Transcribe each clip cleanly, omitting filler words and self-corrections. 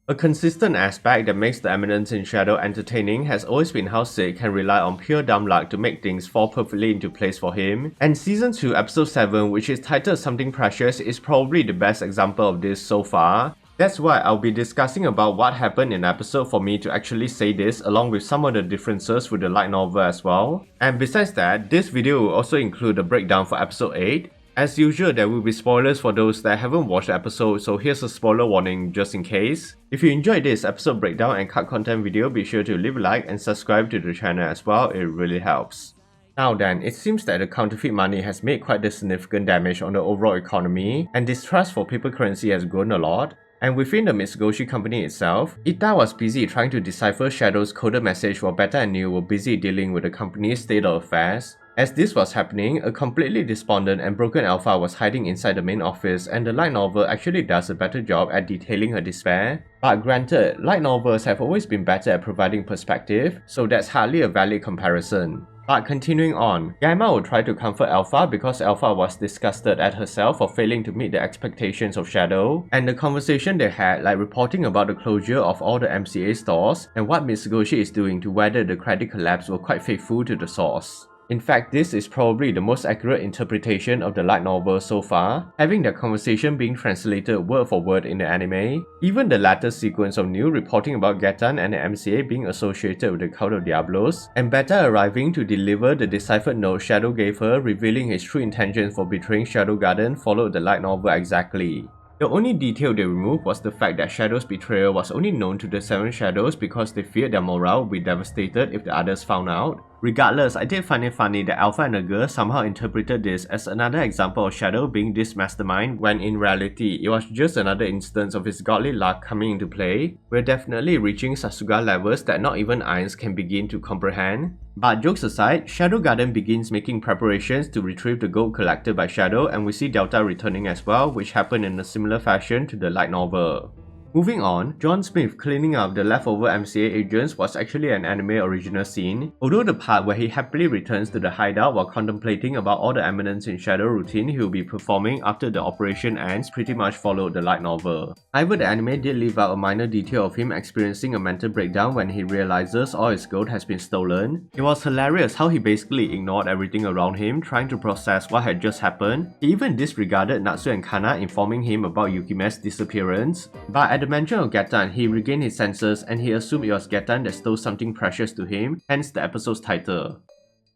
A consistent aspect that makes the Eminence in Shadow entertaining has always been how Sid can rely on pure dumb luck to make things fall perfectly into place for him, and Season 2 Episode 7, which is titled Something Precious, is probably the best example of this so far. That's why I'll be discussing about what happened in the episode for me to actually say this, along with some of the differences with the light novel as well. And besides that, this video will also include a breakdown for episode 8. As usual, there will be spoilers for those that haven't watched the episode, so here's a spoiler warning just in case. If you enjoyed this episode breakdown and cut content video, be sure to leave a like and subscribe to the channel as well, it really helps. Now then, it seems that the counterfeit money has made quite a significant damage on the overall economy, and distrust for paper currency has grown a lot. And within the Mitsugoshi Company itself, Ita was busy trying to decipher Shadow's coded message while Beta and Neil were busy dealing with the company's state of affairs. As this was happening, a completely despondent and broken Alpha was hiding inside the main office, and the light novel actually does a better job at detailing her despair. But granted, light novels have always been better at providing perspective, so that's hardly a valid comparison. But continuing on, Gaima will try to comfort Alpha because Alpha was disgusted at herself for failing to meet the expectations of Shadow, and the conversation they had, like reporting about the closure of all the MCA stores and what Mitsugoshi is doing to weather the credit collapse, were quite faithful to the source. In fact, this is probably the most accurate interpretation of the light novel so far, having their conversation being translated word for word in the anime. Even the latter sequence of Neil reporting about Getan and the MCA being associated with the Cult of Diablos, and Beta arriving to deliver the deciphered note Shadow gave her revealing his true intentions for betraying Shadow Garden followed the light novel exactly. The only detail they removed was the fact that Shadow's betrayal was only known to the 7 Shadows because they feared their morale would be devastated if the others found out. Regardless, I did find it funny that Alpha and the girl somehow interpreted this as another example of Shadow being this mastermind, when in reality, it was just another instance of his godly luck coming into play. We're definitely reaching Sasuga levels that not even Irons can begin to comprehend. But jokes aside, Shadow Garden begins making preparations to retrieve the gold collected by Shadow, and we see Delta returning as well, which happened in a similar fashion to the light novel. Moving on, John Smith cleaning up the leftover MCA agents was actually an anime original scene, although the part where he happily returns to the hideout while contemplating about all the Eminence in Shadow routine he will be performing after the operation ends pretty much followed the light novel. However, the anime did leave out a minor detail of him experiencing a mental breakdown when he realizes all his gold has been stolen. It was hilarious how he basically ignored everything around him, trying to process what had just happened. He even disregarded Natsu and Kana informing him about Yukime's disappearance. But at the mention of Getan, he regained his senses and he assumed it was Getan that stole something precious to him, hence the episode's title.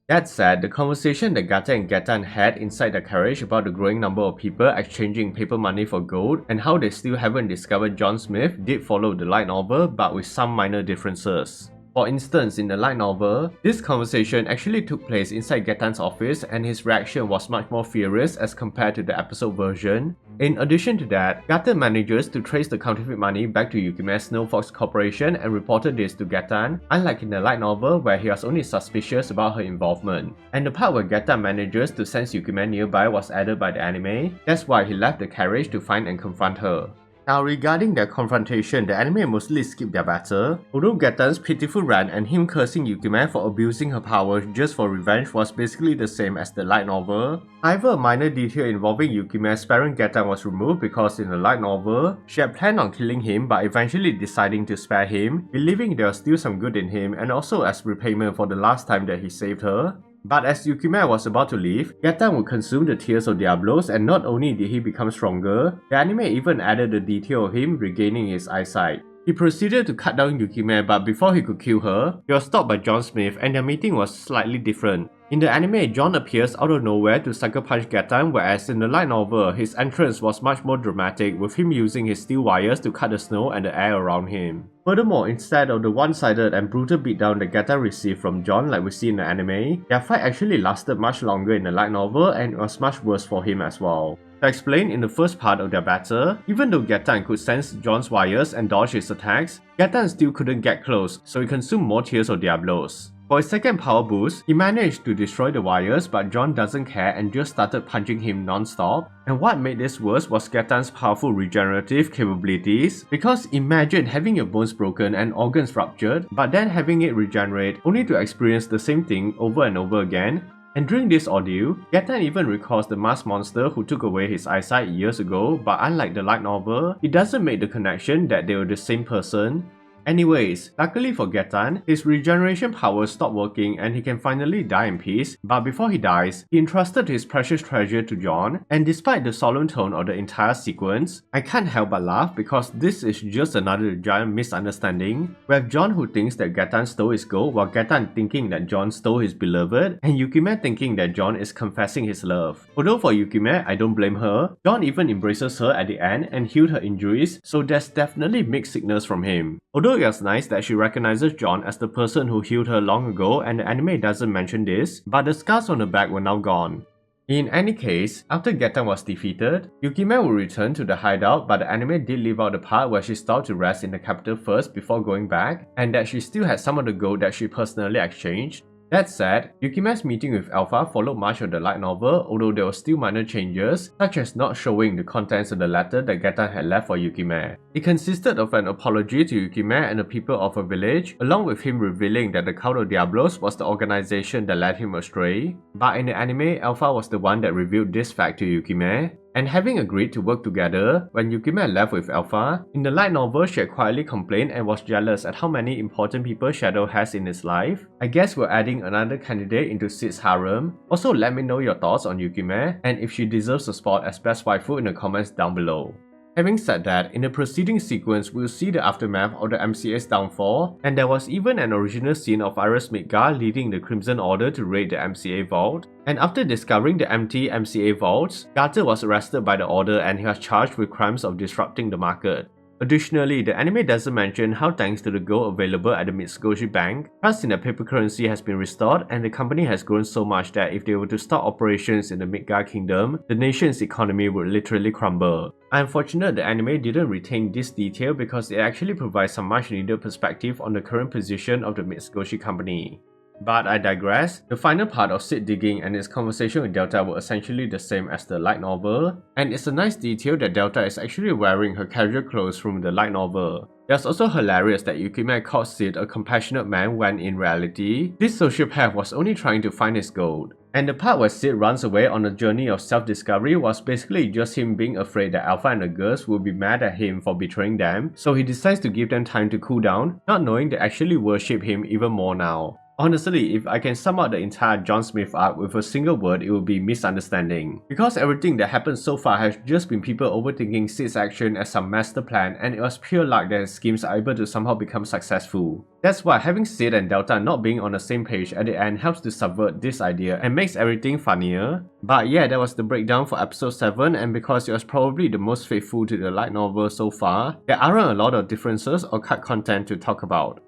That said, the conversation that Gata and Getan had inside the carriage about the growing number of people exchanging paper money for gold and how they still haven't discovered John Smith did follow the light novel, but with some minor differences. For instance, in the light novel, this conversation actually took place inside Getan's office and his reaction was much more furious as compared to the episode version. In addition to that, Gata manages to trace the counterfeit money back to Yukime's Snow Fox Corporation and reported this to Getan, unlike in the light novel where he was only suspicious about her involvement. And the part where Getan manages to sense Yukime nearby was added by the anime, that's why he left the carriage to find and confront her. Now regarding their confrontation, the anime mostly skipped their battle, although Getan's pitiful rant and him cursing Yukime for abusing her powers just for revenge was basically the same as the light novel. However, a minor detail involving Yukime sparing Getan was removed because in the light novel, she had planned on killing him but eventually deciding to spare him, believing there was still some good in him and also as repayment for the last time that he saved her. But as Yukime was about to leave, Getan would consume the tears of Diablos, and not only did he become stronger, the anime even added the detail of him regaining his eyesight. He proceeded to cut down Yukime, but before he could kill her, he was stopped by John Smith and their meeting was slightly different. In the anime, John appears out of nowhere to sucker punch Getan, whereas in the light novel, his entrance was much more dramatic, with him using his steel wires to cut the snow and the air around him. Furthermore, instead of the one-sided and brutal beatdown that Getan received from John like we see in the anime, their fight actually lasted much longer in the light novel and it was much worse for him as well. To explain, in the first part of their battle, even though Getan could sense John's wires and dodge his attacks, Getan still couldn't get close, so he consumed more tears of Diablos. For his second power boost, he managed to destroy the wires, but John doesn't care and just started punching him non-stop. And what made this worse was Getan's powerful regenerative capabilities, because imagine having your bones broken and organs ruptured, but then having it regenerate only to experience the same thing over and over again. And during this ordeal, Getan even recalls the masked monster who took away his eyesight years ago, but unlike the light novel, he doesn't make the connection that they were the same person. Anyways, luckily for Getan, his regeneration powers stop working and he can finally die in peace, but before he dies, he entrusted his precious treasure to John, and despite the solemn tone of the entire sequence, I can't help but laugh because this is just another giant misunderstanding. We have John who thinks that Getan stole his gold while Getan thinking that John stole his beloved, and Yukime thinking that John is confessing his love. Although for Yukime, I don't blame her, John even embraces her at the end and healed her injuries, so there's definitely mixed signals from him. Although it was nice that she recognizes John as the person who healed her long ago and the anime doesn't mention this, but the scars on her back were now gone. In any case, after Getan was defeated, Yukime will return to the hideout, but the anime did leave out the part where she stopped to rest in the capital first before going back, and that she still had some of the gold that she personally exchanged. That said, Yukime's meeting with Alpha followed much of the light novel, although there were still minor changes, such as not showing the contents of the letter that Getan had left for Yukime. It consisted of an apology to Yukime and the people of a village, along with him revealing that the Cult of Diablos was the organization that led him astray. But in the anime, Alpha was the one that revealed this fact to Yukime. And having agreed to work together, when Yukime left with Alpha, in the light novel she had quietly complained and was jealous at how many important people Shadow has in his life. I guess we're adding another candidate into Sid's harem. Also let me know your thoughts on Yukime and if she deserves a spot as best waifu in the comments down below. Having said that, in the preceding sequence, we'll see the aftermath of the MCA's downfall, and there was even an original scene of Iris Midgar leading the Crimson Order to raid the MCA vault. And after discovering the empty MCA vaults, Garter was arrested by the Order and he was charged with crimes of disrupting the market. Additionally, the anime doesn't mention how thanks to the gold available at the Mitsugoshi Bank, trust in the paper currency has been restored and the company has grown so much that if they were to stop operations in the Midgar Kingdom, the nation's economy would literally crumble. I'm fortunate the anime didn't retain this detail because it actually provides some much needed perspective on the current position of the Mitsugoshi Company. But I digress, the final part of Sid digging and his conversation with Delta were essentially the same as the light novel, and it's a nice detail that Delta is actually wearing her casual clothes from the light novel. It's also hilarious that Yukime called Sid a compassionate man when in reality, this sociopath was only trying to find his gold. And the part where Sid runs away on a journey of self-discovery was basically just him being afraid that Alpha and the girls will be mad at him for betraying them, so he decides to give them time to cool down, not knowing they actually worship him even more now. Honestly, if I can sum up the entire John Smith arc with a single word, it would be misunderstanding. Because everything that happened so far has just been people overthinking Sid's action as some master plan, and it was pure luck that his schemes are able to somehow become successful. That's why having Sid and Delta not being on the same page at the end helps to subvert this idea and makes everything funnier. But yeah, that was the breakdown for episode 7, and because it was probably the most faithful to the light novel so far, there aren't a lot of differences or cut content to talk about.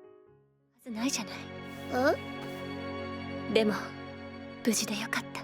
でも無事でよかった。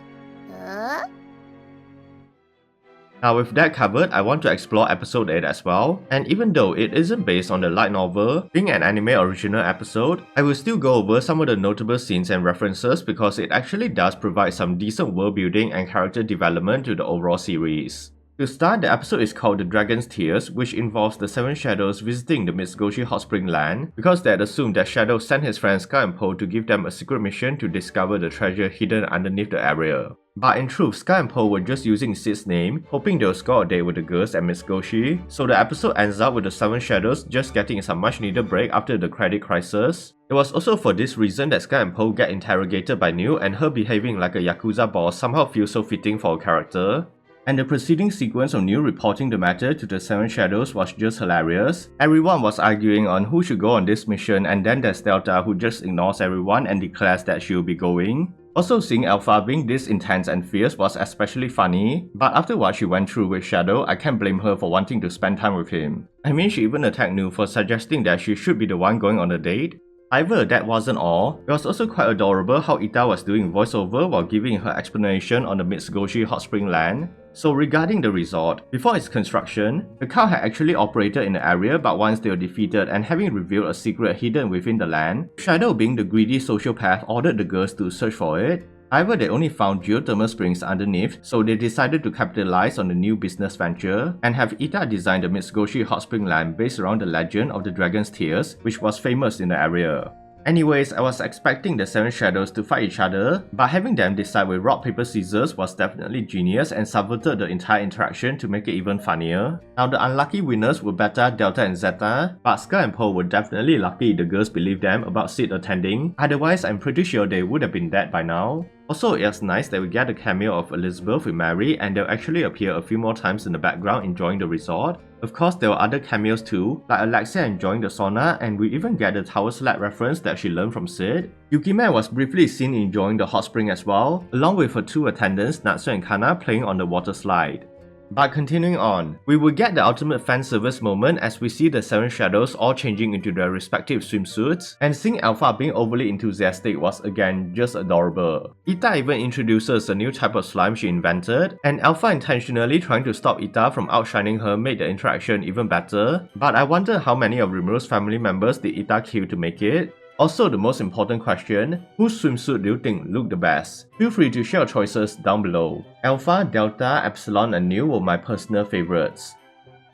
Now with that covered, I want to explore episode 8 as well, and even though it isn't based on the light novel, being an anime original episode, I will still go over some of the notable scenes and references because it actually does provide some decent world building and character development to the overall series. To start, the episode is called The Dragon's Tears, which involves the 7 Shadows visiting the Mitsugoshi Hot Spring Land because they had assumed that Shadow sent his friend Sky and Po to give them a secret mission to discover the treasure hidden underneath the area. But in truth, Sky and Po were just using Sid's name, hoping they'll score a date with the girls at Mitsugoshi, so the episode ends up with the 7 Shadows just getting some much needed break after the credit crisis. It was also for this reason that Sky and Po get interrogated by Neil, and her behaving like a Yakuza boss somehow feels so fitting for a character. And the preceding sequence of Neil reporting the matter to the 7 Shadows was just hilarious. Everyone was arguing on who should go on this mission, and then there's Delta who just ignores everyone and declares that she'll be going. Also, seeing Alpha being this intense and fierce was especially funny, but after what she went through with Shadow, I can't blame her for wanting to spend time with him. I mean, she even attacked Neil for suggesting that she should be the one going on the date. However, that wasn't all. It was also quite adorable how Ita was doing voiceover while giving her explanation on the Mitsugoshi Hot Spring Land. So regarding the resort, before its construction, the cult had actually operated in the area, but once they were defeated and having revealed a secret hidden within the land, Shadow being the greedy sociopath ordered the girls to search for it. However, they only found geothermal springs underneath, so they decided to capitalize on the new business venture and have Ita design the Mitsugoshi Hot Spring Land based around the legend of the Dragon's Tears, which was famous in the area. Anyways, I was expecting the 7 shadows to fight each other, but having them decide with rock paper scissors was definitely genius and subverted the entire interaction to make it even funnier. Now the unlucky winners were Beta, Delta and Zeta, but Sky and Poe were definitely lucky the girls believed them about Sid attending, otherwise I'm pretty sure they would have been dead by now. Also, it was nice that we get a cameo of Elizabeth with Mary and they'll actually appear a few more times in the background enjoying the resort. Of course, there were other cameos too, like Alexia enjoying the sauna, and we even get the tower slap reference that she learned from Sid. Yukime was briefly seen enjoying the hot spring as well, along with her 2 attendants Natsu and Kana playing on the water slide. But continuing on, we will get the ultimate fan service moment as we see the 7 shadows all changing into their respective swimsuits, and seeing Alpha being overly enthusiastic was again just adorable. Ita even introduces a new type of slime she invented, and Alpha intentionally trying to stop Ita from outshining her made the interaction even better, but I wonder how many of Rimuru's family members did Ita kill to make it? Also, the most important question, whose swimsuit do you think looked the best? Feel free to share your choices down below. Alpha, Delta, Epsilon and Nu were my personal favorites.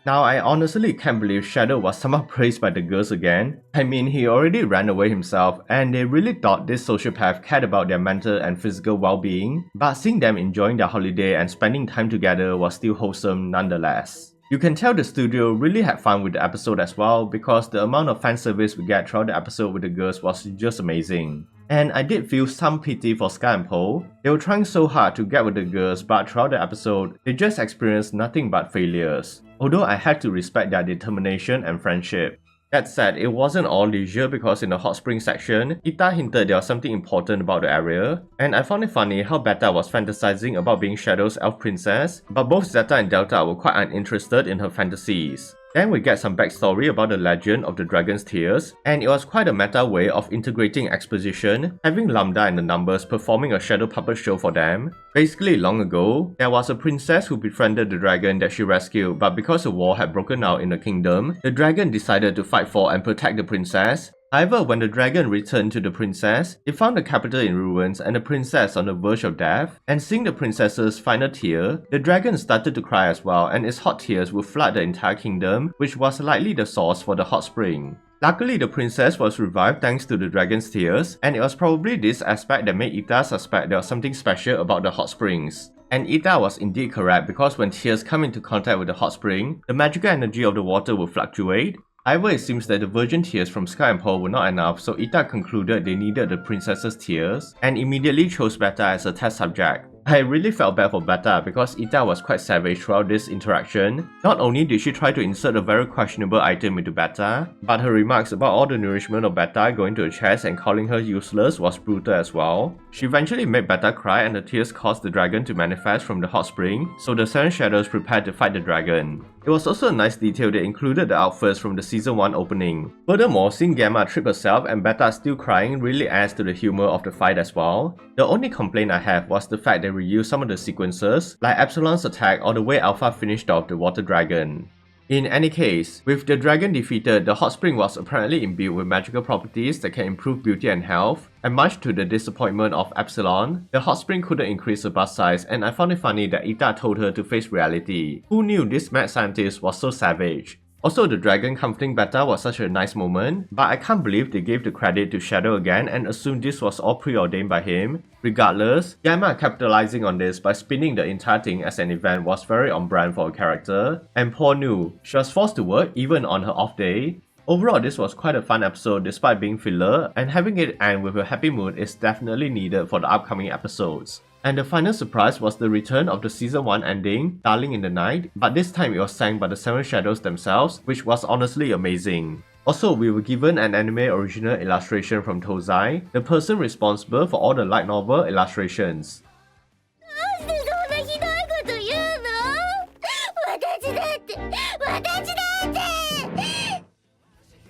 Now, I honestly can't believe Shadow was somehow praised by the girls again. I mean, he already ran away himself and they really thought this sociopath cared about their mental and physical well-being, but seeing them enjoying their holiday and spending time together was still wholesome nonetheless. You can tell the studio really had fun with the episode as well because the amount of fan service we get throughout the episode with the girls was just amazing. And I did feel some pity for Sky and Poe. They were trying so hard to get with the girls, but throughout the episode, they just experienced nothing but failures. Although I had to respect their determination and friendship. That said, it wasn't all leisure because in the hot spring section, Ita hinted there was something important about the area, and I found it funny how Beta was fantasizing about being Shadow's elf princess, but both Zeta and Delta were quite uninterested in her fantasies. Then we get some backstory about the legend of the dragon's tears, and it was quite a meta way of integrating exposition, having Lambda and the Numbers performing a shadow puppet show for them. Basically, long ago, there was a princess who befriended the dragon that she rescued, but because a war had broken out in the kingdom, the dragon decided to fight for and protect the princess. However, when the dragon returned to the princess, it found the capital in ruins and the princess on the verge of death, and seeing the princess's final tear, the dragon started to cry as well and its hot tears would flood the entire kingdom, which was likely the source for the hot spring. Luckily, the princess was revived thanks to the dragon's tears, and it was probably this aspect that made Ita suspect there was something special about the hot springs. And Ita was indeed correct because when tears come into contact with the hot spring, the magical energy of the water will fluctuate. However, it seems that the virgin tears from Sky and Poe were not enough, so Ita concluded they needed the princess's tears, and immediately chose Beta as a test subject. I really felt bad for Beta because Ita was quite savage throughout this interaction. Not only did she try to insert a very questionable item into Beta, but her remarks about all the nourishment of Beta going to her chest and calling her useless was brutal as well. She eventually made Beta cry and the tears caused the dragon to manifest from the hot spring, so the 7 shadows prepared to fight the dragon. It was also a nice detail that included the outfits from the season 1 opening. Furthermore, seeing Gamma trip herself and Beta still crying really adds to the humor of the fight as well. The only complaint I have was the fact they reused some of the sequences, like Epsilon's attack or the way Alpha finished off the water dragon. In any case, with the dragon defeated, the hot spring was apparently imbued with magical properties that can improve beauty and health, and much to the disappointment of Epsilon, the hot spring couldn't increase her bust size, and I found it funny that Ita told her to face reality. Who knew this mad scientist was so savage? Also, the dragon comforting Beta was such a nice moment, but I can't believe they gave the credit to Shadow again and assumed this was all preordained by him. Regardless, Gamma capitalizing on this by spinning the entire thing as an event was very on brand for a character, and poor Nu, she was forced to work even on her off day. Overall, this was quite a fun episode despite being filler, and having it end with a happy mood is definitely needed for the upcoming episodes. And the final surprise was the return of the season 1 ending, Darling in the Night, but this time it was sang by the 7 shadows themselves, which was honestly amazing. Also, we were given an anime original illustration from Tozai, the person responsible for all the light novel illustrations.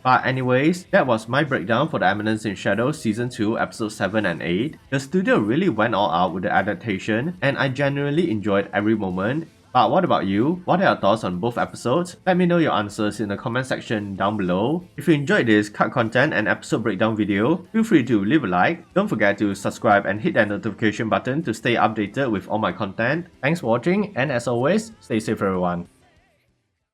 But anyways, that was my breakdown for the Eminence in Shadow Season 2 Episodes 7 and 8. The studio really went all out with the adaptation, and I genuinely enjoyed every moment. But what about you? What are your thoughts on both episodes? Let me know your answers in the comment section down below. If you enjoyed this cut content and episode breakdown video, feel free to leave a like. Don't forget to subscribe and hit that notification button to stay updated with all my content. Thanks for watching, and as always, stay safe everyone.